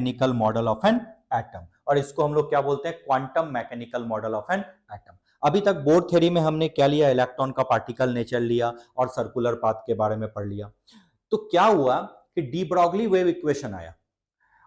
Mechanical model of an atom, और इसको हम लोग क्या बोलते हैं, quantum mechanical model of an atom. अभी तक बोर थ्योरी में हमने क्या लिया, इलेक्ट्रॉन का पार्टिकल नेचर लिया और सर्कुलर पाथ के बारे में पढ़ लिया। तो क्या हुआ कि डी ब्रॉगली वेव इक्वेशन आया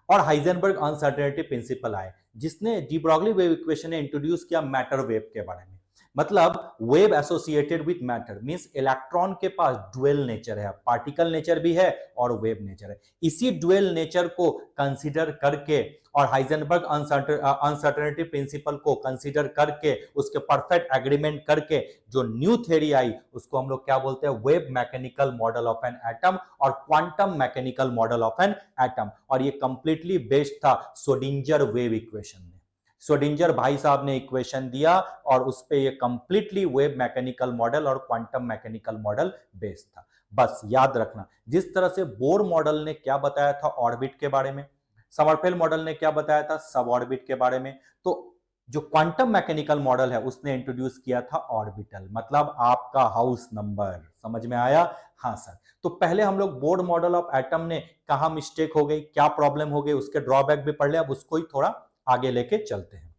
और हाइजेनबर्ग अनसर्टेनिटी प्रिंसिपल आए, जिसने डी ब्रॉगली वेव इक्वेशन ने इंट्रोड्यूस किया मैटर वेव के बारे में। मतलब wave associated with matter means electron के पास डुअल नेचर है, पार्टिकल नेचर भी है और वेव नेचर है। इसी डुअल नेचर को कंसीडर करके और हाइजेनबर्ग अनसर्टेनिटी प्रिंसिपल को कंसीडर करके उसके परफेक्ट एग्रीमेंट करके जो न्यू थ्योरी आई उसको हम लोग क्या बोलते हैं, wave mechanical model of an atom और quantum mechanical model of an atom. और ये कंप्लीटली बेस्ड था श्रोडिंगर वेव इक्वेशन में। श्रोडिंगर भाई साहब ने इक्वेशन दिया और उस पे ये कंप्लीटली वेव मैकेनिकल मॉडल और क्वांटम मैकेनिकल मॉडल बेस्ड था। बस याद रखना, जिस तरह से बोर मॉडल ने क्या बताया था ऑर्बिट के बारे में, समरफेल्ड मॉडल ने क्या बताया था सब ऑर्बिट के बारे में, तो जो क्वांटम मैकेनिकल मॉडल है उसने इंट्रोड्यूस किया था ऑर्बिटल, मतलब आपका हाउस नंबर। समझ में आया? हाँ सर। तो पहले हम लोग बोर मॉडल ऑफ एटम ने कहा मिस्टेक हो गई, क्या प्रॉब्लम हो गई, उसके ड्रॉबैक भी पढ़ ले, अब उसको ही थोड़ा आगे लेके चलते हैं।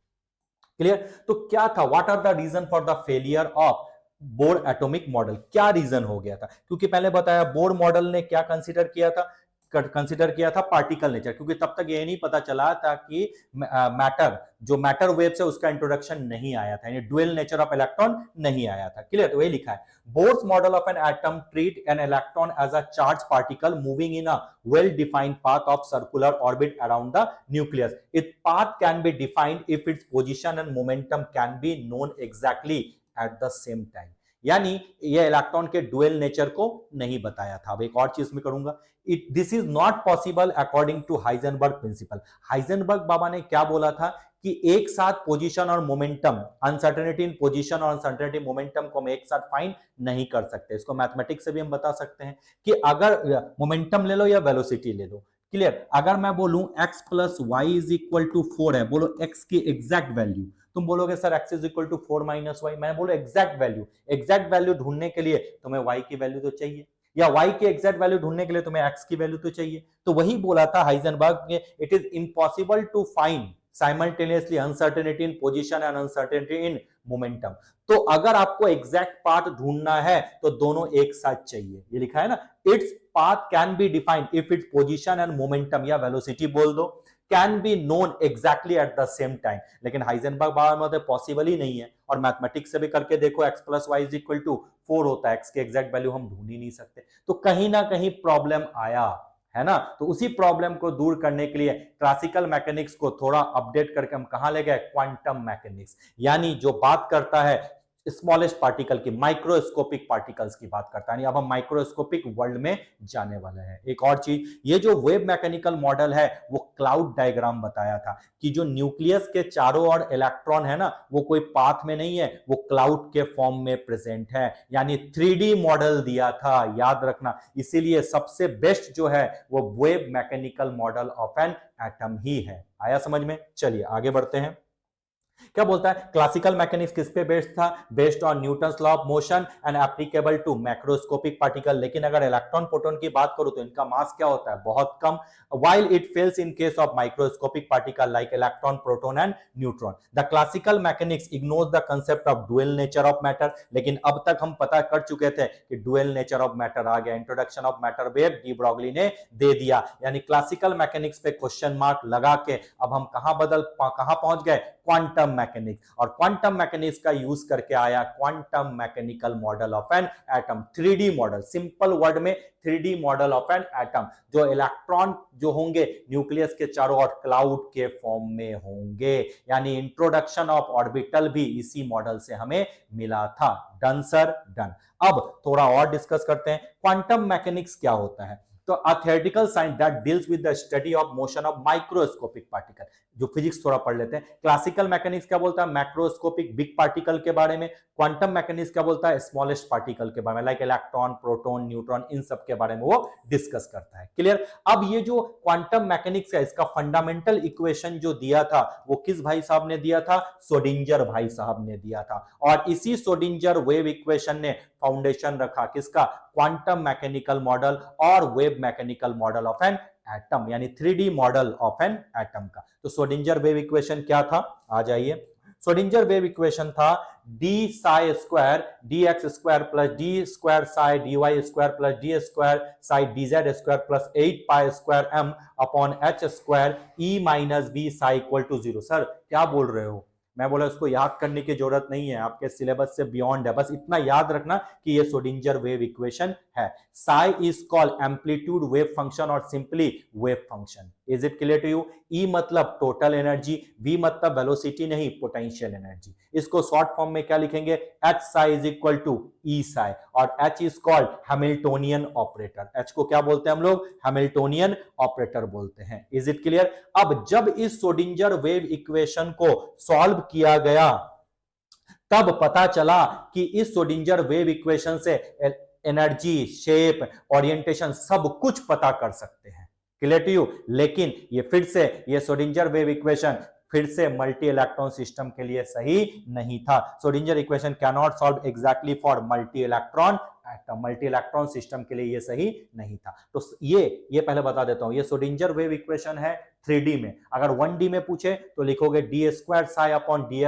क्लियर? तो क्या था, what are the reason for the failure of Bohr atomic model, क्या रीजन हो गया था? क्योंकि पहले बताया बोर मॉडल ने क्या कंसीडर किया था, कंसीडर किया था पार्टिकल नेचर, क्योंकि तब तक ये नहीं पता चला था कि मैटर, जो मैटर वेव्स है उसका इंट्रोडक्शन नहीं आया था, यानी डुअल नेचर ऑफ इलेक्ट्रॉन नहीं आया था। क्लियर? तो ये लिखा है, Bohr's model of an atom treat an electron as a charge particle moving in a well defined path of circular orbit around the nucleus. Its path can be defined if its position and momentum can be known exactly at the same time. यानी ये electron के dual nature को नहीं बताया था। अब एक और चीज में करूंगा, this is not possible according to Heisenberg principle. Heisenberg बाबा ने क्या बोला था कि एक साथ पोजीशन और मोमेंटम, अनसर्टेनिटी इन पोजीशन और अनसर्टेनिटी मोमेंटम को हम एक साथ फाइंड नहीं कर सकते। इसको मैथमेटिक्स से भी हम बता सकते हैं कि अगर मोमेंटम ले लो या वेलोसिटी ले लो। क्लियर? अगर मैं बोलूं x plus Y is equal to 4 है, बोलो x की एग्जैक्ट वैल्यू, तुम बोलोगे sir x is equal to 4 minus Y, मैं बोलो एग्जैक्ट वैल्यू। एग्जैक्ट वैल्यू ढूंढने के लिए तुम्हें y की वैल्यू तो चाहिए, या y की एग्जैक्ट वैल्यू ढूंढने के लिए तुम्हें x की वैल्यू तो चाहिए। तो वही बोला था हाइजेनबर्ग ने, it is impossible to find simultaneously uncertainty in position and uncertainty in momentum. तो अगर आपको एग्जैक्ट पाथ ढूंढना है तो दोनों एक साथ चाहिए। ये लिखा है ना, it's path can be defined if its position and momentum या velocity बोल दो can be known exactly at the same time। लेकिन हाइजेनबर्ग बाबा में पॉसिबल ही नहीं है, और मैथमेटिक्स से भी करके देखो x plus Y is equal to 4 होता है, x की एग्जैक्ट वैल्यू हम ढूंढ ही नहीं सकते। तो कहीं ना कहीं प्रॉब्लम आया है ना। तो उसी प्रॉब्लम को दूर करने के लिए क्लासिकल मैकेनिक्स को थोड़ा अपडेट करके हम कहां ले गए, क्वांटम मैकेनिक्स, यानी जो बात करता है स्मॉलेस्ट पार्टिकल की, माइक्रोस्कोपिक पार्टिकल्स की बात करता है। अब हम माइक्रोस्कोपिक वर्ल्ड में जाने वाले हैं। एक और चीज, ये जो वेव मैकेनिकल मॉडल है वो क्लाउड डायग्राम बताया था कि जो न्यूक्लियस के चारों ओर इलेक्ट्रॉन है ना, वो कोई पाथ में नहीं है, वो क्लाउड के फॉर्म में प्रेजेंट है, यानी 3D मॉडल दिया था, याद रखना। इसीलिए सबसे बेस्ट जो है वो wave mechanical model of an atom ही है। आया समझ में? चलिए आगे बढ़ते हैं। क्या बोलता है, क्लासिकल मैकेनिक्स किस पे बेस्ड था, based on Newton's law of motion and applicable to macroscopic particle. लेकिन अगर इलेक्ट्रॉन प्रोटॉन की बात करूं तो इनका मास क्या होता है, बहुत कम, while it fails in case of microscopic particle like electron, proton and neutron. The classical mechanics ignores the concept of dual nature of matter। लेकिन अब तक हम पता कर चुके थे कि dual nature of matter आ गया, introduction of matter wave de Broglie ने दे दिया, यानी क्लासिकल मैकेनिक्स पे क्वेश्चन मार्क लगा के अब हम कहां पहुंच गए, क्वांटम मैकेनिक्स। और क्वांटम मैकेनिक्स का यूज करके आया quantum mechanical model of an atom, 3D model, simple word में 3D model of an atom, जो इलेक्ट्रॉन जो होंगे न्यूक्लियस के चारों ओर क्लाउड के फॉर्म में होंगे, यानी इंट्रोडक्शन ऑफ ऑर्बिटल भी इसी मॉडल से हमें मिला था। Done sir, done. अब थोड़ा और डिस्कस करते हैं, क्वांटम मैकेनिक्स क्या होता है। तो a theoretical science that deals with the study of motion of microscopic particle। जो फिजिक्स थोड़ा पढ़ लेते हैं। क्लासिकल मैकेनिक्स क्या बोलता है, मैक्रोस्कोपिक बिग पार्टिकल के बारे में। क्वांटम मैकेनिक्स क्या बोलता है, स्मॉलेस्ट पार्टिकल के बारे में, लाइक इलेक्ट्रॉन, प्रोटॉन, न्यूट्रॉन, इन सब के बारे में वो डिस्कस करता है। क्लियर? अब ये जो क्वांटम मैकेनिक्स है, इसका फंडामेंटल इक्वेशन जो दिया था वो किस भाई साहब ने दिया था, श्रोडिंगर भाई साहब ने दिया था। और इसी श्रोडिंगर वेव इक्वेशन ने फाउंडेशन रखा किसका, क्वांटम मैकेनिकल मॉडल और wave mechanical model of an atom, यानी 3D model of an atom का। तो श्रोडिंगर वेव इक्वेशन क्या था, आ जाइए। श्रोडिंगर वेव इक्वेशन था D psi square D X square plus D square psi D Y square plus D square psi D Z square plus 8 pi square M upon H square E minus B psi equal to 0। Sir क्या बोल रहे हो? मैं बोला इसको याद करने की जरूरत नहीं है, आपके सिलेबस से बियॉन्ड है, बस इतना याद रखना कि ये श्रोडिंगर वेव इक्वेशन है। Psi is called amplitude wave function और simply wave function. Is it clear to you? E मतलब टोटल एनर्जी, वी मतलब वेलोसिटी नहीं, पोटेंशियल एनर्जी। इसको शॉर्ट फॉर्म में क्या लिखेंगे, H psi is equal to E psi, और H is called Hamiltonian operator. H को क्या बोलते हैं हम लोग, हैमिल्टोनियन ऑपरेटर बोलते हैं। Is it clear? अब जब इस श्रोडिंगर वेव इक्वेशन को सॉल्व किया गया तब पता चला कि इस श्रोडिंगर वेव इक्वेशन से एनर्जी, शेप, ओरिएंटेशन सब कुछ पता कर सकते हैं। Clear to you? लेकिन ये फिर से ये श्रोडिंगर वेव इक्वेशन फिर से मल्टी इलेक्ट्रॉन सिस्टम के लिए सही नहीं था। Schrodinger equation can not solve exactly for multi electron atom, multi electron system के लिए ये सही नहीं था। तो ये पहले बता देता हूं, ये श्रोडिंगर वेव इक्वेशन है 3D में। अगर 1D में पूछे तो लिखोगे D square psi upon D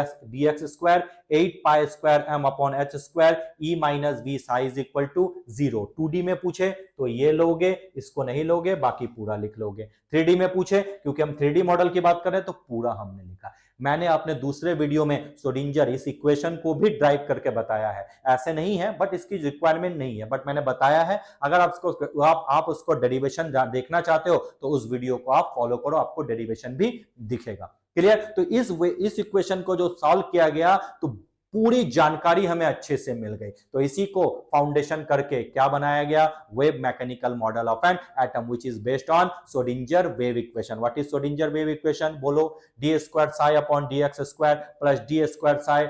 X square 8 pi square M upon H square E minus B psi is equal to 0। 2D में पूछे तो ये लोगे, इसको नहीं लोगे, बाकी पूरा लिख लोगे। 3D में पूछे, क्योंकि हम 3D मॉडल की बात कर रहे हैं तो पूरा हमने लिखा। मैंने अपने दूसरे वीडियो में श्रोडिंगर इस इक्वेशन को भी ड्राइव करके बताया है, ऐसे नहीं है बट इसकी रिक्वायरमेंट नहीं है, बट मैंने बताया है। अगर आप उसको डेरिवेशन देखना चाहते हो तो उस वीडियो को आप फॉलो करो, आपको डेरिवेशन भी दिखेगा। क्लियर? तो इस इक्वेशन को जो सॉल्व किया गया तो पूरी जानकारी हमें अच्छे से मिल गई। तो इसी को फाउंडेशन करके क्या बनाया गया, wave mechanical model of an atom which is based on Schrodinger wave equation. What is Schrodinger wave equation? बोलो, D square psi upon D X square plus D square psi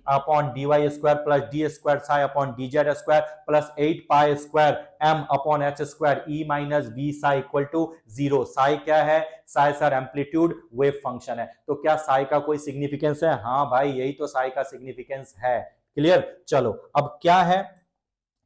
upon D Y square plus D square psi upon D Z square plus 8 pi square M upon H square E minus B psi equal to 0। Psi क्या है? Psi sir amplitude wave function है। तो क्या साई का कोई significance है? हाँ भाई, यही तो साई का सिग्निफिकेंस है। क्लियर? चलो अब क्या है,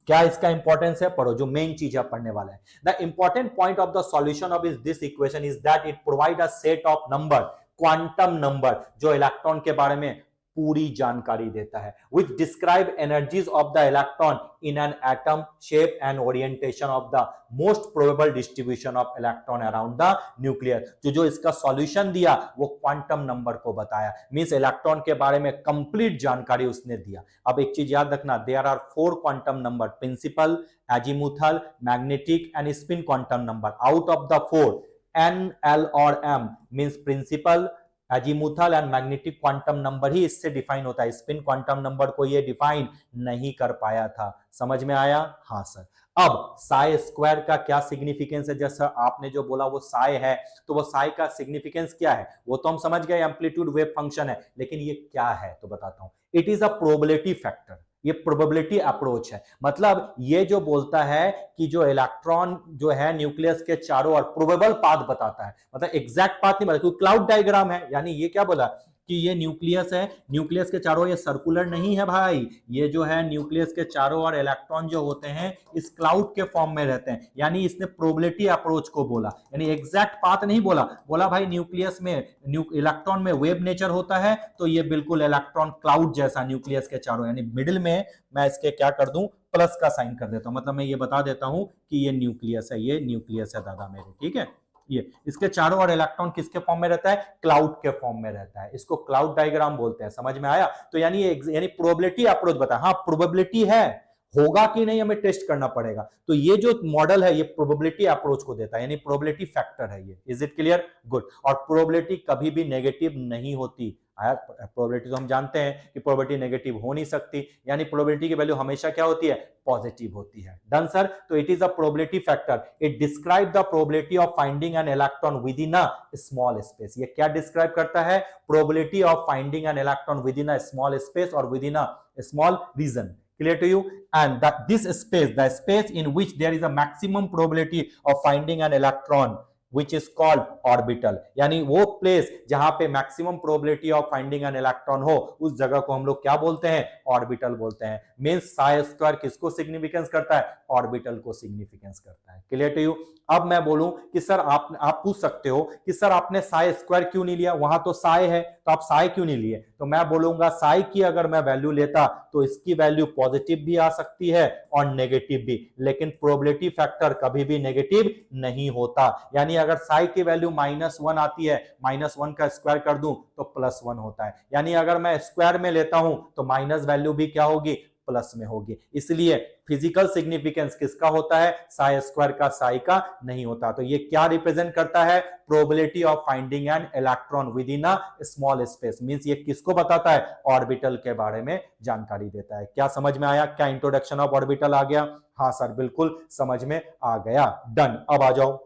क्या इसका इंपॉर्टेंस है, पढ़ो। जो मेन चीज आप पढ़ने वाला है, the important point of the solution of this equation is that it provide a set of number, quantum number, जो इलेक्ट्रॉन के बारे में पूरी जानकारी देता है, which describe energies of the electron in an atom, shape and orientation of the most probable distribution of electron around the nucleus। जो इसका सॉल्यूशन दिया वो क्वांटम नंबर को बताया, मींस इलेक्ट्रॉन के बारे में कंप्लीट जानकारी उसने दिया। अब एक चीज याद रखना, there are 4 quantum number, principal, azimuthal, magnetic and spin quantum number. Out of the 4, N, L और M means principal, azimuthal and magnetic quantum number ही इससे डिफाइन होता है। स्पिन क्वांटम नंबर को ये डिफाइन नहीं कर पाया था। समझ में आया? हाँ सर। अब साई स्क्वायर का क्या सिग्निफिकेंस है? जैसा आपने जो बोला वो साई है, तो वो साई का सिग्निफिकेंस क्या है वो तो हम समझ गए, एम्पलीट्यूड वेव फंक्शन है, लेकिन ये क्या है तो बताता हूं। It is a probability factor, ये प्रोबेबिलिटी अप्रोच है। मतलब ये जो बोलता है कि जो इलेक्ट्रॉन जो है न्यूक्लियस के चारों ओर प्रोबेबल पाथ बताता है, मतलब एग्जैक्ट पाथ नहीं बताता, क्योंकि क्लाउड डायग्राम है। यानी ये क्या बोला कि ये न्यूक्लियस है, न्यूक्लियस के चारों, ये सर्कुलर नहीं है भाई, ये जो है न्यूक्लियस के चारों ओर इलेक्ट्रॉन जो होते हैं इस क्लाउड के फॉर्म में रहते हैं। यानी इसने प्रोबेबिलिटी अप्रोच को बोला, यानी एग्जैक्ट पाथ नहीं बोला। बोला भाई न्यूक्लियस में इलेक्ट्रॉन में वेव नेचर होता है, तो ये बिल्कुल इलेक्ट्रॉन क्लाउड जैसा न्यूक्लियस के चारों, यानी मिडिल में मैं इसके क्या कर दूं, प्लस का साइन कर देता हूं। मतलब मैं ये बता देता हूं कि ये न्यूक्लियस है, ये न्यूक्लियस है दादा मेरे, ठीक है। ये इसके चारों ओर इलेक्ट्रॉन किसके फॉर्म में रहता है? क्लाउड के फॉर्म में रहता है। इसको क्लाउड डायग्राम बोलते हैं। समझ में आया? तो यानी प्रोबेबिलिटी अप्रोच बताया। हाँ प्रोबेबिलिटी है, होगा कि नहीं हमें टेस्ट करना पड़ेगा। तो ये जो मॉडल है ये प्रोबेबिलिटी अप्रोच को देता है, यानी प्रोबेबिलिटी फैक्टर है ये। Is it clear? गुड। और प्रोबेबिलिटी कभी भी नेगेटिव नहीं होती। प्रोबेबिलिटी तो हम जानते हैं कि प्रोबेबिलिटी नेगेटिव हो नहीं सकती, यानी प्रोबेबिलिटी की वैल्यू हमेशा क्या होती है? पॉजिटिव होती है। Done sir. तो it is a probability factor, it describe the probability of finding an electron within a small space. ये क्या डिस्क्राइब करता है? Probability of finding an electron within a small space और within a small region. Clear to you? And that this space, the space in which there is a maximum probability of finding an electron which is called orbital, यानी वो place जहां पे maximum probability of finding an electron हो उस जगह को हम लोग क्या बोलते हैं, ऑर्बिटल बोलते हैं। मींस साई स्क्वायर किसको सिग्निफिकेंस करता है, ऑर्बिटल को सिग्निफिकेंस करता है। Clear to you. अब मैं बोलूं कि सर आप पूछ सकते हो कि सर आपने साई स्क्वायर क्यों नहीं लिया, वहां तो साई है तो आप साई क्यों नहीं लिए, तो मैं बोलूंगा साई की अगर मैं वैल्यू लेता तो इसकी वैल्यू पॉजिटिव भी आ सकती है और नेगेटिव भी, लेकिन प्रोबेबिलिटी फैक्टर कभी भी नेगेटिव नहीं होता। यानी अगर साई की वैल्यू -1 आती है, -1 का स्क्वायर कर दूं तो +1 होता है। यानी अगर मैं स्क्वायर में लेता हूं तो माइनस वैल्यू भी क्या होगी, प्लस में होगी। इसलिए फिजिकल सिग्निफिकेंस किसका होता है, साई स्क्वायर का, साई का नहीं होता। तो ये क्या रिप्रेजेंट करता है, probability of finding an electron within a small space. Means ये किसको बताता है, ऑर्बिटल के बारे में जानकारी देता है। क्या समझ में आया, क्या इंट्रोडक्शन ऑफ ऑर्बिटल आ गया? हाँ सर बिल्कुल समझ में आ गया। डन। अब आ जाओ,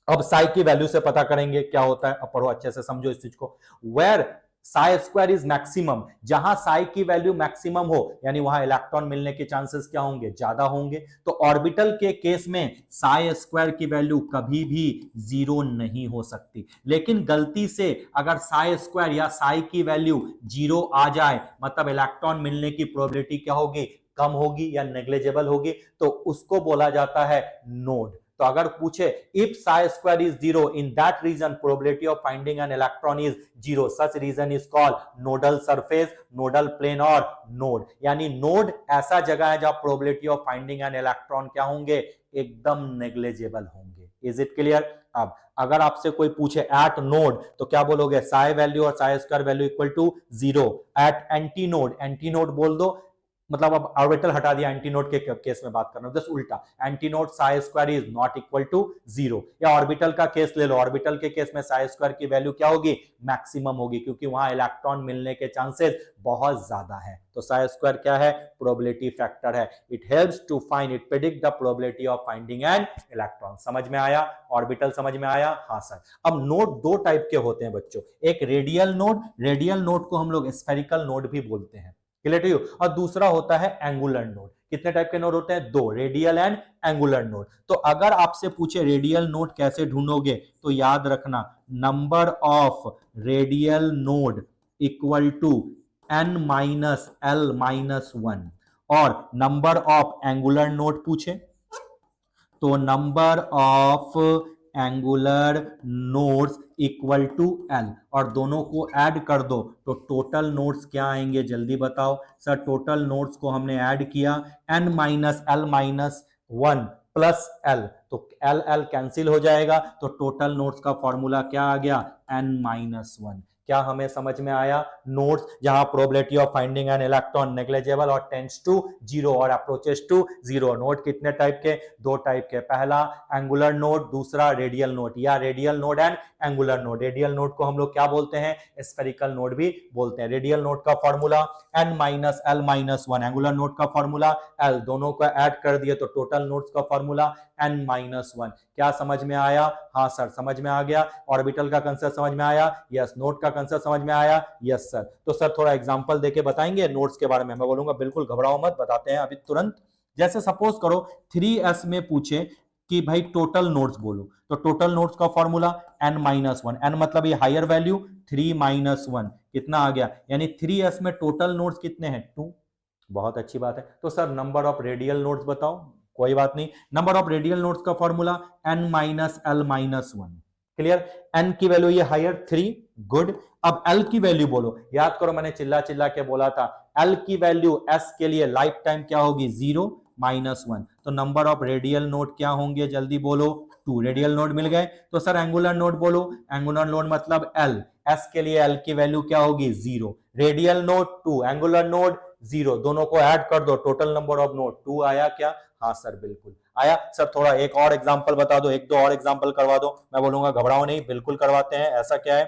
अब साई की वैल्यू से पता करेंगे क्या होता है। अब पढ़ो अच्छे से, समझो इस चीज को। Where psi square is maximum, जहां साई की वैल्यू मैक्सिमम हो यानी वहां इलेक्ट्रॉन मिलने के चांसेस क्या होंगे, ज्यादा होंगे। तो ऑर्बिटल के केस में साई स्क्वायर की वैल्यू कभी भी 0 नहीं हो सकती। लेकिन गलती से अगर साई स्क्वायर या साई की वैल्यू 0 आ जाए, मतलब इलेक्ट्रॉन मिलने की प्रोबेबिलिटी क्या होगी, कम होगी या नेग्लिजिबल होगी, तो उसको बोला जाता है नोड। तो अगर पूछे if psi square is 0 in that region probability of finding an electron is 0, such region is called nodal surface, nodal plane और नोड। यानी नोड ऐसा जगह है जहां probability of finding an electron क्या होंगे, एकदम नेग्लिजिबल होंगे। Is it clear? अब अगर आपसे कोई पूछे एट नोड तो क्या बोलोगे, साई वैल्यू और psi square value equal to 0। At antinode, antinode बोल दो, मतलब अब ऑर्बिटल हटा दिया, एंटी नोड के केस में बात कर रहा हूं, जस्ट उल्टा, antinode psi square is not equal to 0। या ऑर्बिटल का केस ले लो, ऑर्बिटल के केस में साई स्क्वायर की वैल्यू क्या होगी, मैक्सिमम होगी, क्योंकि वहां इलेक्ट्रॉन मिलने के चांसेस बहुत ज्यादा है। तो साई स्क्वायर क्या है, प्रोबेबिलिटी फैक्टर है। It helps to find, it predict the probability of finding an electron. समझ में आया, ऑर्बिटल समझ में आया? हाँ सर। अब नोड दो टाइप के होते हैं बच्चों, एक रेडियल नोड, रेडियल नोड को हम लोग स्फेरिकल नोड भी बोलते हैं, क्लियर टू यू, और दूसरा होता है एंगुलर नोड। कितने टाइप के नोड होते हैं, दो, रेडियल एंड एंगुलर नोड। तो अगर आपसे पूछे रेडियल नोड कैसे ढूंढोगे, तो याद रखना number of radial node equal to n minus l minus 1, और नंबर ऑफ एंगुलर नोड पूछे तो number of angular nodes equal to l, और दोनों को ऐड कर दो तो टोटल नोड्स क्या आएंगे, जल्दी बताओ सर। टोटल नोड्स को हमने ऐड किया, n minus l minus 1 plus l, तो l l कैंसिल हो जाएगा, तो टोटल नोड्स का फॉर्मूला क्या आ गया, n माइनस 1। क्या हमें समझ में आया? नोड्स जहां probability of finding an electron negligible और टेंड्स टू 0 और अप्रोचेस टू 0। नोड कितने टाइप के, दो टाइप के, पहला एंगुलर नोड, दूसरा रेडियल नोड, या radial node and angular node. Radial node को हम लोग क्या बोलते हैं, स्फेरिकल नोड भी बोलते हैं। रेडियल नोड का formula n minus l minus 1, angular node का फॉर्मूला l, दोनों को ऐड कर दिए तो टोटल नोड्स का फॉर्मूला n माइनस 1। क्या समझ में आया? हाँ सर समझ में आ गया। ऑर्बिटल का कंसेप्ट समझ में आया? यस। नोड का कंसेप्ट समझ में आया? Yes sir. तो सर थोड़ा एग्जांपल देके बताएंगे नोड्स के बारे में? मैं बोलूंगा बिल्कुल घबराओ मत, बताते हैं अभी तुरंत। जैसे सपोज करो 3s में पूछे कि भाई टोटल नोड्स बोलो, तो टोटल नोड्स का फॉर्मूला n माइनस 1, n मतलब ये हायर वैल्यू, 3 माइनस 1 कितना आ गया, यानी 3s में टोटल नोड्स कितने हैं, 2। बहुत अच्छी बात है। तो sir number of radial nodes बताओ, कोई बात नहीं, नंबर ऑफ रेडियल नोड्स का formula n minus l minus 1, clear. n की वैल्यू ये हायर 3, गुड। अब l की वैल्यू बोलो, याद करो मैंने चिल्ला चिल्ला के बोला था, l की वैल्यू s के लिए लाइफ टाइम क्या होगी, 0 माइनस 1। तो नंबर ऑफ रेडियल नोड क्या होंगे, जल्दी बोलो, 2। रेडियल नोड मिल गए। तो सर एंगुलर नोड बोलो, एंगुलर नोड मतलब l, s के लिए l की वैल्यू क्या होगी, 0। रेडियल नोड 2, एंगुलर नोड 0, दोनों को ऐड कर दो, टोटल नंबर ऑफ नोड 2 आया क्या? हाँ सर बिल्कुल आया। सर थोड़ा एक और एग्जांपल बता दो, एक दो और एग्जांपल करवा दो। मैं बोलूंगा घबराओ नहीं, बिल्कुल करवाते हैं। ऐसा क्या है,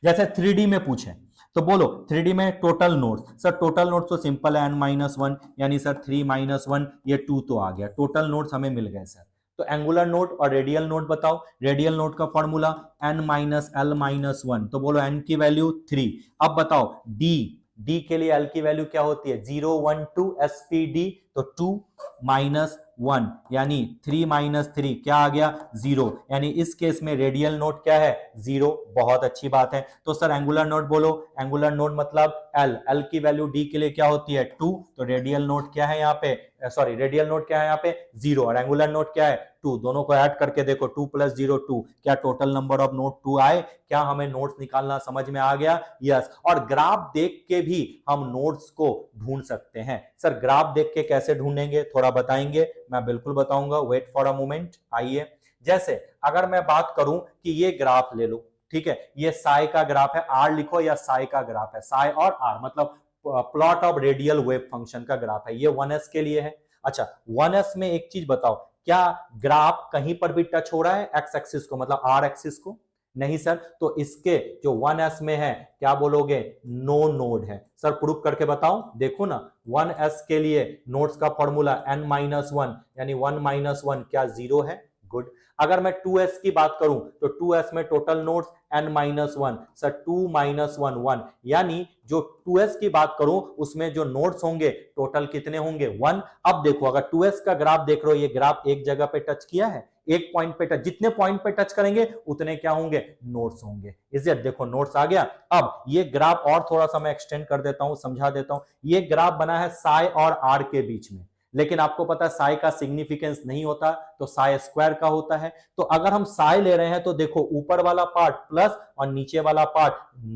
जैसे 3D में पूछे तो बोलो 3D में total nodes, sir total nodes तो सिंपल है n माइनस 1, यानी सर 3 माइनस 1 ये 2 तो आ गया, टोटल नोड्स हमें मिल गए सर। तो एंगुलर नोड और रेडियल नोड बताओ। रेडियल नोड का formula n minus l minus 1, तो बोलो n की वैल्यू 3। अब बताओ d के लिए l की वैल्यू क्या होती है, 0 1 2 spd, तो 2 माइनस 1 यानी 3 माइनस 3 क्या आ गया 0, यानी इस केस में रेडियल नोड क्या है 0। बहुत अच्छी बात है। तो सर एंगुलर नोड बोलो, एंगुलर नोड मतलब एल, एल की वैल्यू डी के लिए क्या होती है 2, तो रेडियल नोड क्या है यहाँ पे, सॉरी रेडियल नोड क्या है यहाँ पे 0 और एंगुलर नोड क्या है 2, दोनों को ऐड करके देखो 2 प्लस 0 2, क्या टोटल नंबर ऑफ नोड 2 आए, क्या हमें नोड्स निकालना समझ में आ गया, यस। और ग्राफ देख के भी हम नोड्स को ढूंढ सकते हैं। सर ग्राफ देख के कैसे ढूंढेंगे थोड़ा बताएंगे, मैं बिल्कुल बताऊंगा, वेट फॉर अ मोमेंट। आइए, जैसे अगर मैं बात करूं कि ये ग्राफ ले लो, ठीक है, ये साई का ग्राफ है, आर लिखो या साई का ग्राफ है, साई और आर मतलब plot of radial wave function का ग्राफ है, ये 1s के लिए है। अच्छा 1s में एक चीज बताओ, क्या ग्राफ कहीं पर भी टच हो रहा है एक्स एक्सिस को, मतलब आर एक्सिस को, नहीं सर, तो इसके जो 1s में है क्या बोलोगे नो नोड है। सर प्रूफ करके बताओ, देखो ना 1s के लिए नोड्स का फॉर्मूला n-1 यानी 1 - 1 क्या 0 है, गुड। अगर मैं 2s की बात करूं तो 2s में टोटल नोड्स n-1, सर 2 - 1 1, यानी जो 2s की बात करूं उसमें जो नोड्स होंगे टोटल कितने होंगे 1। अब देखो अगर 2s का ग्राफ देख रहे हो, ये ग्राफ एक जगह पे टच किया है, एक पॉइंट पे टच, जितने पॉइंट पे टच करेंगे उतने क्या होंगे नोड्स होंगे, इसे देखो नोड्स आ गया। अब ये ग्राफ और थोड़ा सा मैं एक्सटेंड कर देता हूं, समझा देता हूं, ये ग्राफ बना है साई और आर के बीच में, लेकिन आपको पता है साई का सिग्निफिकेंस नहीं होता, तो साई स्क्वायर का होता है। तो अगर हम साई ले रहे हैं तो देखो ऊपर वाला पार्ट प्लस और नीचे वाला पार्ट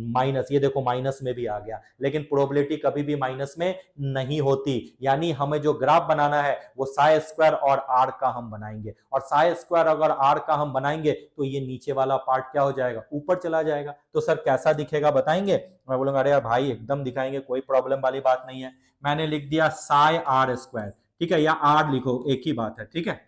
माइनस, ये देखो माइनस में भी आ गया, लेकिन प्रोबेबिलिटी कभी भी माइनस में नहीं होती, यानी हमें जो ग्राफ बनाना है वो साई स्क्वायर और आर का हम बनाएंगे, और साई स्क्वायर अगर आर का हम बनाएंगे तो ये नीचे वाला पार्ट क्या हो जाएगा ऊपर चला जाएगा। तो सर कैसा दिखेगा बताएंगे, मैं बोलूंगा अरे यार भाई एकदम दिखाएंगे, कोई प्रॉब्लम वाली बात नहीं है। मैंने लिख दिया साई आर स्क्वायर, ठीक है, या आर लिखो एक ही बात है, ठीक है,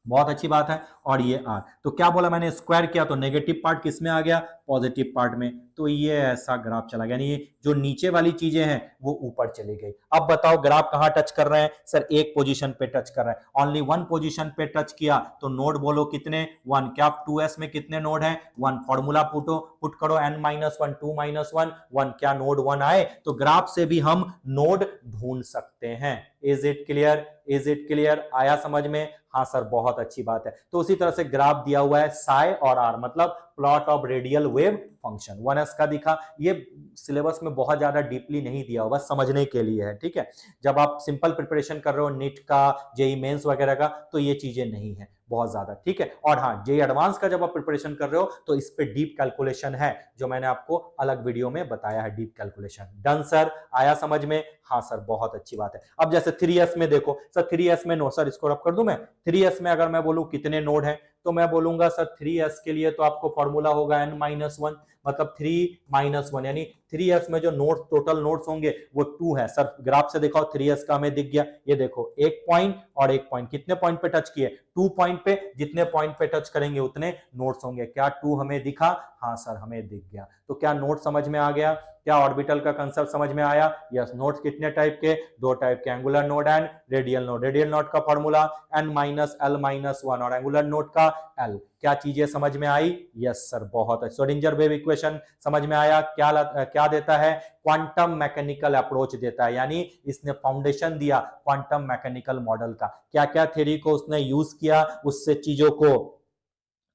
बहुत अच्छी बात है। और ये आर, तो क्या बोला मैंने स्क्वायर किया तो नेगेटिव पार्ट किस में आ गया पॉजिटिव पार्ट में, तो ये ऐसा ग्राफ चला गया, यानी जो नीचे वाली चीजें हैं वो ऊपर चली गई। अब बताओ ग्राफ कहां टच कर रहे हैं, सर एक पोजीशन पे टच कर रहे हैं, ओनली वन पोजीशन पे टच किया तो नोड बोलो कितने 1, क्या 2s में कितने नोड हैं 1, फॉर्मूला पुट करो n-1 2 - 1 1, क्या नोड 1 आए, तो ग्राफ से भी हम नोड ढूंढ सकते हैं। Is it clear, is it clear, आया समझ में, हाँ सर बहुत अच्छी बात है। तो उसी तरह से ग्राफ दिया हुआ है साई और आर मतलब plot of radial wave function, 1s का दिखा, ये सिलेबस में बहुत ज्यादा डीपली नहीं दिया हुआ, समझने के लिए है, ठीक है। जब आप सिंपल प्रिपरेशन कर रहे हो नीट का, जेई मेंस वगैरह का, तो ये चीजें नहीं है बहुत ज्यादा, ठीक है। और हाँ जेई एडवांस का जब आप प्रिपरेशन कर रहे हो तो इस पे डीप कैलकुलेशन है, जो मैंने आपको अलग वीडियो में बताया है, डीप कैलकुलेशन। डन सर, आया समझ में, हाँ सर बहुत अच्छी बात है। अब जैसे 3s में देखो, सर 3s में नो, सर इसको रब कर दूं मैं, 3s में अगर मैं बोलूं कितने नोड हैं, तो मैं बोलूंगा सर 3s के लिए तो आपको फॉर्मूला होगा n-1 मतलब 3 - 1, यानी 3s में जो नोड्स टोटल नोड्स होंगे वो 2 है। सर ग्राफ से दिखाओ 3s का हमें दिख गया, ये देखो एक पॉइंट और एक पॉइंट, कितने पॉइंट पे टच किए 2 पॉइंट पे, जितने पॉइंट पे टच करेंगे उतने नोड्स होंगे, क्या 2 हमें दिखा, हाँ सर हमें दिख गया। तो क्या नोड समझ में आ गया, क्या ऑर्बिटल का कंसेप्ट समझ में आया, यस। नोड्स कितने टाइप के, दो टाइप के, angular node and radial node. Radial node का फॉर्मूला n-l-1 और एंगुलर नोड का l, क्या चीजें समझ में आई, यस सर बहुत है। श्रोडिंगर वेव इक्वेशन समझ में आया, क्या देता है क्वांटम मैकेनिकल अप्रोच देता है, यानी इसने फाउंडेशन दिया क्वांटम मैकेनिकल मॉडल का, क्या क्या थ्योरी को उसने यूज किया, उससे चीजों को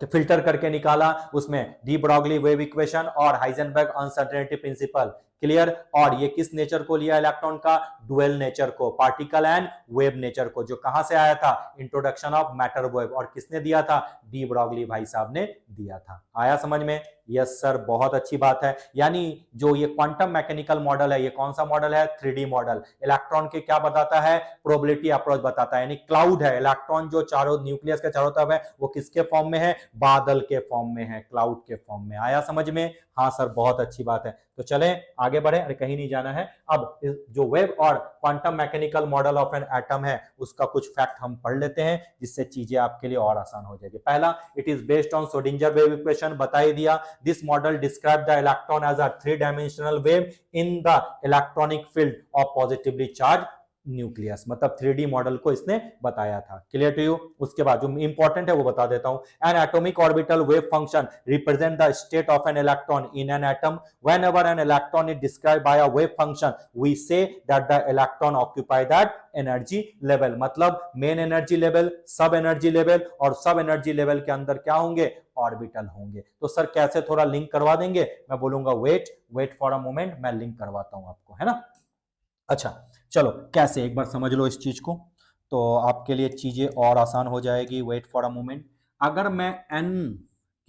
फिल्टर करके निकाला, उसमें डी ब्रॉगली वेव इक्वेशन और हाइजेनबर्ग अनसर्टेनिटी प्रिंसिपल, क्लियर। और ये किस नेचर को लिया इलेक्ट्रॉन का, डुअल नेचर को, पार्टिकल एंड वेव नेचर को, जो कहां से आया था इंट्रोडक्शन ऑफ मैटर वेव, और किसने दिया था डी ब्रॉगली भाई साहब ने दिया था। आया समझ में, यस सर बहुत अच्छी बात है। यानी जो ये क्वांटम मैकेनिकल मॉडल है, ये कौन सा मॉडल है 3D मॉडल, इलेक्ट्रॉन के क्या बताता है प्रोबेबिलिटी अप्रोच बताता है, यानी क्लाउड है, इलेक्ट्रॉन जो चारों न्यूक्लियस के चारों तरफ है वो किसके फॉर्म में है, बादल के फॉर्म में है, क्लाउड के फॉर्म में। आया समझ में, हाँ सर बहुत अच्छी बात है। तो चलें आगे बढ़े, अरे कहीं नहीं जाना है। अब जो वेव और quantum mechanical model of an atom है उसका कुछ फैक्ट हम पढ़ लेते हैं, जिससे चीजें आपके लिए और आसान हो जाएगी। पहला, it is based on Schrodinger wave equation, बता ही दिया। This model describe the electron as a 3 dimensional wave in the electronic field of positively charge nucleus, मतलब 3D मॉडल को इसने बताया था। Clear to you? उसके बाद जो इंपॉर्टेंट है वो बता देता हूं। An atomic orbital wave function represent the state of an electron in an atom. Whenever an electron is described bye a wave function we say that the electron occupy that energy level. मतलब main energy level, sub energy level, और sub energy level के अंदर क्या होंगे? Orbital होंगे। तो sir कैसे, थोड़ा लिंक करवा देंगे? मैं बोलूंगा वेट फॉर अ मोमेंट, मैं लिंक करवाता हूं आपको, है ना। अच्छा, चलो कैसे एक बार समझ लो इस चीज को, तो आपके लिए चीजें और आसान हो जाएगी। Wait for a moment. अगर मैं एन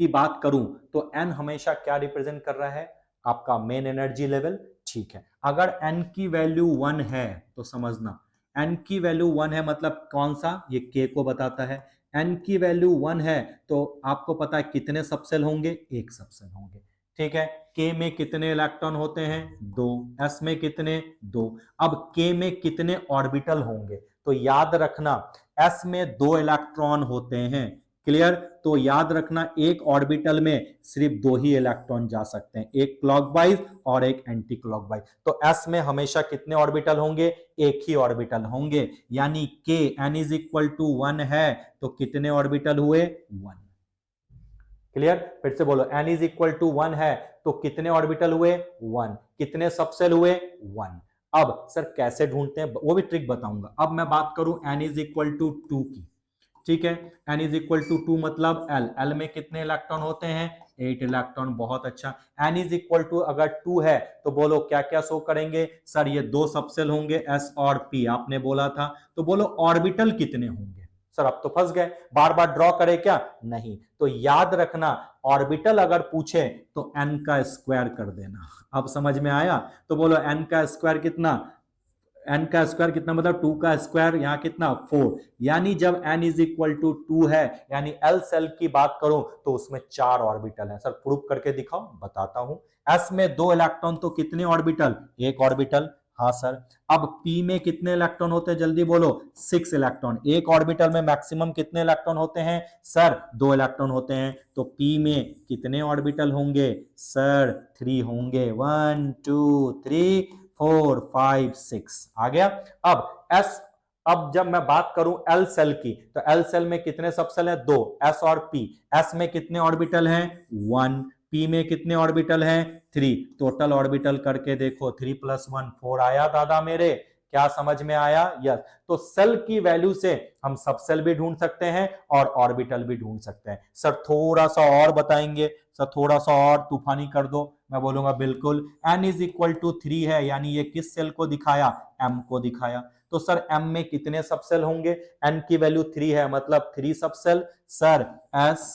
की बात करूं तो एन हमेशा क्या रिप्रेजेंट कर रहा है? आपका मेन एनर्जी लेवल। ठीक है, अगर एन की वैल्यू 1 है तो समझना, एन की वैल्यू 1 है मतलब कौन सा? ये के को बताता है। एन की वैल्यू 1 है तो आपको पता है कितने सबसेल होंगे? एक सबसेल होंगे। ठीक है, के में कितने इलेक्ट्रॉन होते हैं? 2। एस में कितने? 2। अब के में कितने ऑर्बिटल होंगे? तो याद रखना, एस में 2 इलेक्ट्रॉन होते हैं। क्लियर? तो याद रखना एक ऑर्बिटल में सिर्फ 2 ही इलेक्ट्रॉन जा सकते हैं, एक क्लॉकवाइज और एक एंटी क्लॉकवाइज। तो एस में हमेशा कितने ऑर्बिटल होंगे? एक ही ऑर्बिटल होंगे। यानी के एन इज इक्वल टू 1 है तो कितने ऑर्बिटल हुए? 1। क्लियर? फिर से बोलो, n इज इक्वल टू 1 है तो कितने ऑर्बिटल हुए? 1। कितने सबसेल हुए? 1। अब सर कैसे ढूंढते हैं वो भी ट्रिक बताऊंगा। अब मैं बात करूं n इज इक्वल टू 2 की। ठीक है, n इज इक्वल टू 2 मतलब l में कितने इलेक्ट्रॉन होते हैं? 8 इलेक्ट्रॉन। बहुत अच्छा। n इज इक्वल टू अगर 2 है तो बोलो क्या क्या शो करेंगे? सर ये 2 सबसेल होंगे s और p, आपने बोला था। तो बोलो ऑर्बिटल कितने होंगे? सर अब तो फंस गए, बार बार ड्रॉ करे क्या? नहीं। तो याद रखना, ऑर्बिटल अगर पूछे तो n का स्क्वायर कर देना। अब समझ में आया? तो बोलो n का स्क्वायर कितना? n का स्क्वायर कितना मतलब 2 का स्क्वायर, यहाँ कितना? 4। यानी जब n इज इक्वल टू 2 है, यानी एल सेल की बात करूं तो उसमें 4 ऑर्बिटल है। सर प्रूफ करके दिखाओ? बताता हूं। s में 2 इलेक्ट्रॉन तो कितने ऑर्बिटल? एक ऑर्बिटल। हाँ सर। अब p में कितने इलेक्ट्रॉन होते हैं? जल्दी बोलो। 6 इलेक्ट्रॉन। एक ऑर्बिटल में मैक्सिमम कितने इलेक्ट्रॉन होते हैं? सर 2 इलेक्ट्रॉन होते हैं। तो p में कितने ऑर्बिटल होंगे? सर 3 होंगे। 1 2 3 4 5 6 आ गया। अब एस, अब जब मैं बात करूं एल सेल की तो एल सेल में कितने सबसेल हैं? 2, एस और पी। एस में कितने ऑर्बिटल हैं? 1। पी में कितने ऑर्बिटल हैं? 3। टोटल ऑर्बिटल करके देखो, 3 + 1 4 आया दादा मेरे। क्या समझ में आया? यस। तो सेल की वैल्यू से हम सबसेल भी ढूंढ सकते हैं और ऑर्बिटल भी ढूंढ सकते हैं। सर थोड़ा सा और बताएंगे? सर थोड़ा सा और तूफानी कर दो। मैं बोलूंगा बिल्कुल। n इज इक्वल टू 3 है, यानी ये किस सेल को दिखाया? m को दिखाया। तो सर m में कितने सबसेल होंगे? n की वैल्यू 3 है मतलब 3 सबसेल। सर s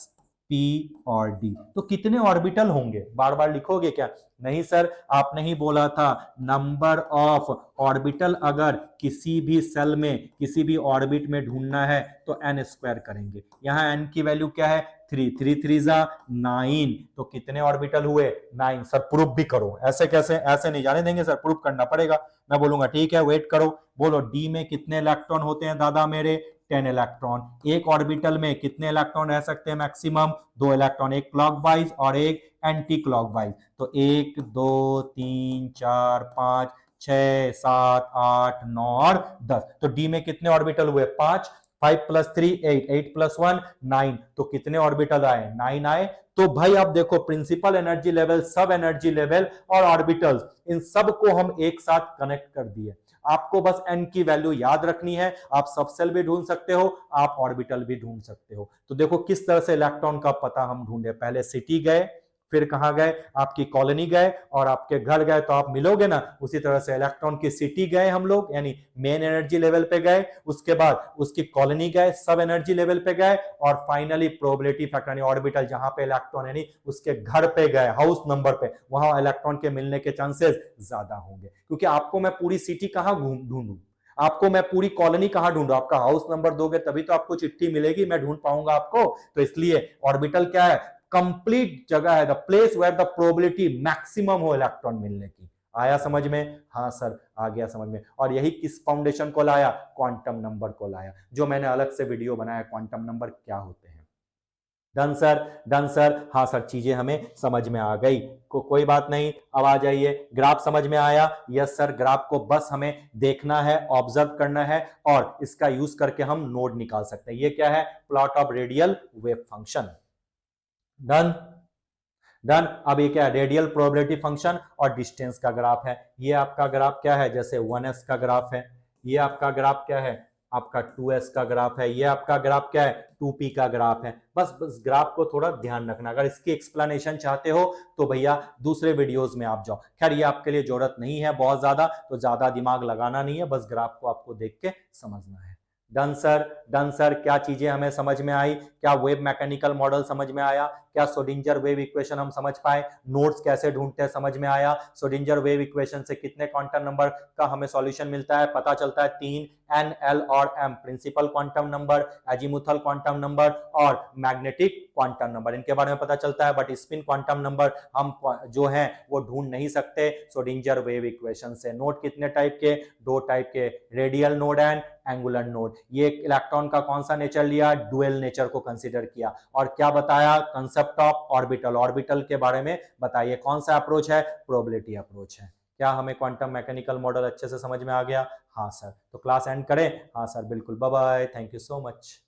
p और d, तो कितने ऑर्बिटल होंगे? बार बार लिखोगे क्या? नहीं सर, आपने ही बोला था नंबर ऑफ ऑर्बिटल अगर किसी भी सेल में किसी भी ऑर्बिट में ढूंढना है तो n स्क्वायर करेंगे। यहाँ n की वैल्यू क्या है? 3। 3 3 जा 9। तो कितने ऑर्बिटल हुए? 9। सर प्रूफ भी करो। ऐसे कैसे? ऐसे नहीं जाने देंगे सर, प्रूफ करना पड़ेगा। मैं बोलूंगा ठीक है, वेट करो। बोलो डी में कितने इलेक्ट्रॉन होते हैं दादा मेरे? 10 इलेक्ट्रॉन। एक ऑर्बिटल में कितने इलेक्ट्रॉन रह सकते हैं मैक्सिमम? 2 इलेक्ट्रॉन, एक क्लॉकवाइज और एक एंटी क्लॉकवाइज। तो 1 2 3 4 5 6 7 8 9 और 10। तो डी में कितने ऑर्बिटल हुए? 5। 5 + 3 8, 8 + 1 9। तो कितने ऑर्बिटल आए? 9 आए। तो भाई आप देखो, principal energy level, sub energy level और ऑर्बिटल्स, इन सब को हम एक साथ कनेक्ट कर दिए। आपको बस n की वैल्यू याद रखनी है। आप सबसेल भी ढूंढ सकते हो, आप ऑर्बिटल भी ढूंढ सकते हो। तो देखो किस तरह से इलेक्ट्रॉन का पता हम ढूंढे। पहले सिटी गए, फिर कहां गए? आपकी कॉलोनी गए, और आपके घर गए तो आप मिलोगे ना। उसी तरह से इलेक्ट्रॉन की सिटी गए हम लोग, यानी मेन एनर्जी लेवल पे गए। उसके बाद उसकी कॉलोनी गए, सब एनर्जी लेवल पे गए, और फाइनली प्रोबेबिलिटी फैक्टर यानी ऑर्बिटल जहां पे इलेक्ट्रॉन यानी उसके घर पे गए, हाउस नंबर पे, वहां इलेक्ट्रॉन के मिलने के चांसेस ज्यादा होंगे। क्योंकि आपको मैं पूरी सिटी कहां ढूंढूं? आपको मैं पूरी कॉलोनी कहां ढूंढूं? आपका हाउस नंबर दोगे तभी तो आपको चिट्ठी मिलेगी, मैं ढूंढ पाऊंगा आपको। तो इसलिए ऑर्बिटल क्या है? कंप्लीट जगह है, the place where the probability maximum हो इलेक्ट्रॉन मिलने की। आया समझ में? हाँ सर आ गया समझ में। और यही किस फाउंडेशन को लाया? क्वांटम नंबर को लाया, जो मैंने अलग से वीडियो बनाया, क्वांटम नंबर क्या होते हैं। डन सर, डन सर, हाँ सर, चीजें हमें समझ में आ गई, कोई बात नहीं। अब आ जाइए, ग्राफ समझ में आया? यस सर, ग्राफ को बस हमें देखना है, ऑब्जर्व करना है और इसका यूज करके हम नोड निकाल सकते हैं। ये क्या है? Plot of radial wave function. Done, done. अब ये क्या है? रेडियल प्रोबेबिलिटी फंक्शन और डिस्टेंस का ग्राफ है। ये आपका ग्राफ क्या है? जैसे 1s का ग्राफ है, ये आपका ग्राफ क्या है? आपका 2s का ग्राफ है, ये आपका ग्राफ क्या है? 2p का ग्राफ है। बस ग्राफ को थोड़ा ध्यान रखना। अगर इसकी एक्सप्लेनेशन चाहते हो तो भैया दूसरे वीडियोस में आप जाओ। खैर ये आपके लिए जरूरत नहीं है बहुत ज्यादा, तो ज्यादा दिमाग लगाना नहीं है, बस ग्राफ को आपको देख के समझना है। Done sir, done sir. क्या चीजें हमें समझ में आई? क्या वेव मैकेनिकल मॉडल समझ में आया? क्या श्रोडिंगर वेव इक्वेशन हम समझ पाए? नोड्स कैसे ढूंढते हैं समझ में आया? श्रोडिंगर वेव इक्वेशन से कितने क्वांटम नंबर का हमें सॉल्यूशन मिलता है पता चलता है? 3, एन, एल और m. Principal quantum number, azimuthal quantum number और मैग्नेटिक क्वांटम नंबर, इनके बारे में पता चलता है। बट स्पिन क्वांटम नंबर हम जो है वो ढूंढ नहीं सकते श्रोडिंगर वेव इक्वेशन से। नोड कितने टाइप के? 2 टाइप के, radial node and angular node. ये इलेक्ट्रॉन का कौन सा नेचर लिया? डुअल नेचर को कंसीडर किया। और क्या बताया? कंसेप्ट ऑफ ऑर्बिटल, ऑर्बिटल के बारे में बताइए। कौन सा अप्रोच है? प्रोबेबिलिटी अप्रोच है। क्या हमें क्वांटम मैकेनिकल मॉडल अच्छे से समझ में आ गया? हाँ सर। तो क्लास एंड करें? हाँ सर, बिल्कुल। Bye bye, thank you so much.